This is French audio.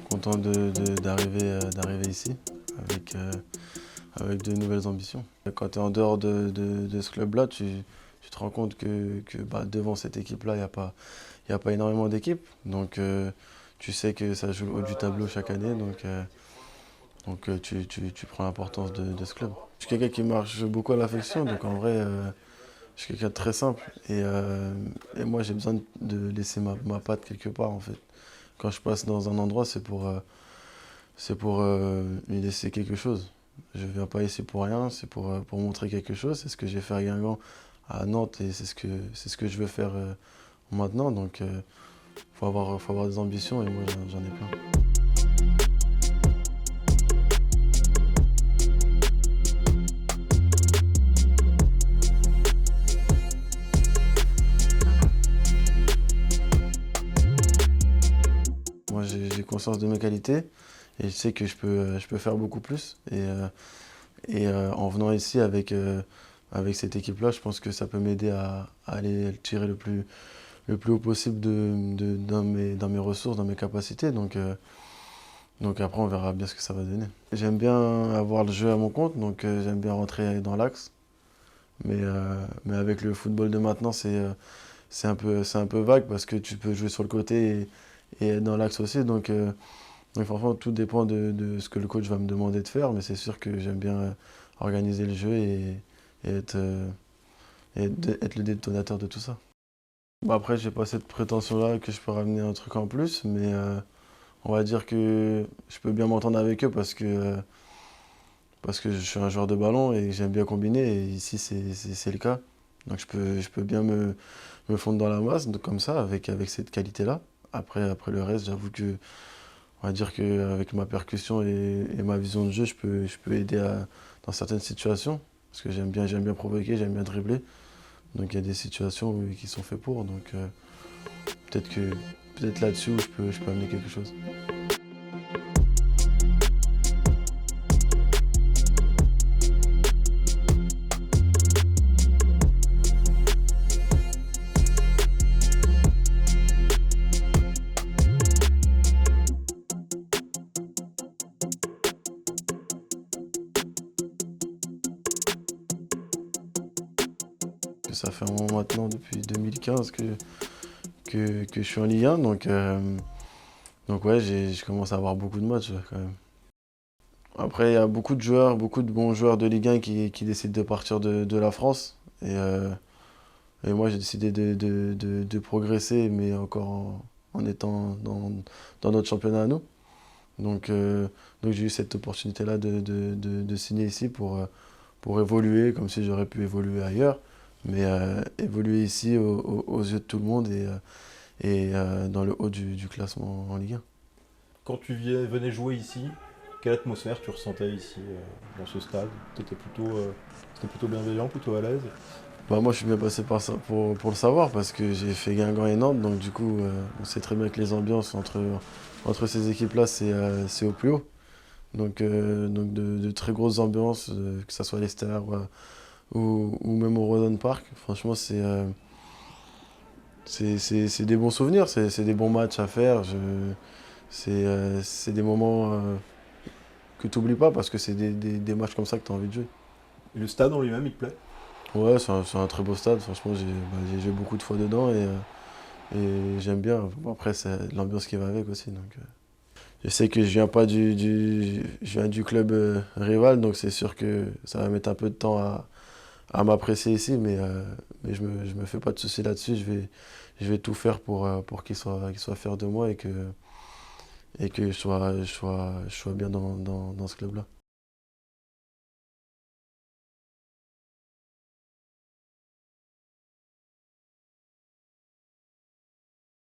content d'arriver ici avec de nouvelles ambitions. Quand tu es en dehors de ce club-là, tu te rends compte que devant cette équipe-là, il y a pas énormément d'équipes. Donc tu sais que ça joue le haut du tableau chaque année. Donc tu prends l'importance de ce club. Je suis quelqu'un qui marche beaucoup à l'affection, donc en vrai, je suis quelqu'un de très simple. Et moi, j'ai besoin de laisser ma patte quelque part, en fait. Quand je passe dans un endroit, c'est pour lui laisser quelque chose. Je viens pas ici pour rien, c'est pour montrer quelque chose. C'est ce que j'ai fait à Guingamp, à Nantes, et c'est ce que je veux faire maintenant. Donc, faut avoir des ambitions, et moi, j'en ai plein. Moi, j'ai conscience de mes qualités, et je sais que je peux faire beaucoup plus. En venant ici avec cette équipe-là, je pense que ça peut m'aider à aller tirer le plus haut possible dans mes ressources, dans mes capacités. Donc après, on verra bien ce que ça va donner. J'aime bien avoir le jeu à mon compte, donc j'aime bien rentrer dans l'axe. Mais avec le football de maintenant, c'est un peu vague, parce que tu peux jouer sur le côté et être dans l'axe aussi. Donc franchement, tout dépend de ce que le coach va me demander de faire, mais c'est sûr que j'aime bien organiser le jeu et être le détonateur de tout ça. Après, j'ai pas cette prétention-là que je peux ramener un truc en plus, mais on va dire que je peux bien m'entendre avec eux, parce que je suis un joueur de ballon et j'aime bien combiner, et ici c'est le cas. Donc je peux bien me fondre dans la masse, donc comme ça, avec cette qualité-là. Après le reste, j'avoue que on va dire qu'avec ma percussion et ma vision de jeu, je peux aider dans certaines situations. Parce que j'aime bien provoquer, j'aime bien dribbler. Donc il y a des situations qui sont faites pour. Donc peut-être là-dessus où je peux amener quelque chose. Ça fait un moment maintenant, depuis 2015, que je suis en Ligue 1. Donc ouais, je commence à avoir beaucoup de matchs quand même. Après, il y a beaucoup de joueurs, beaucoup de bons joueurs de Ligue 1 qui décident de partir de la France. Et moi, j'ai décidé de progresser, mais encore en étant dans notre championnat à nous. Donc j'ai eu cette opportunité-là de signer ici pour évoluer, comme si j'aurais pu évoluer ailleurs. Mais évoluer ici aux yeux de tout le monde, et dans le haut du classement en Ligue 1. Venais jouer ici, quelle atmosphère tu ressentais ici, dans ce stade? C'était plutôt bienveillant, plutôt à l'aise? Moi, je suis bien passé par ça pour le savoir, parce que j'ai fait Guingamp et Nantes. Donc du coup, on sait très bien que les ambiances entre ces équipes-là, c'est au plus haut. Donc de très grosses ambiances, que ce soit à l'extérieur ou même au Roazhon Park. Franchement, c'est des bons souvenirs, c'est des bons matchs à faire. C'est des moments que tu n'oublies pas, parce que c'est des matchs comme ça que tu as envie de jouer. Et le stade en lui-même, il te plaît? Ouais, c'est un très beau stade. Franchement, j'ai joué beaucoup de fois dedans, et j'aime bien. Bon, après, c'est l'ambiance qui va avec aussi. Je sais que je viens pas je viens du club rival, donc c'est sûr que ça va mettre un peu de temps à m'apprécier ici, mais je me fais pas de soucis là-dessus. Je vais tout faire pour qu'ils soient fiers de moi, et que je sois bien dans ce club-là.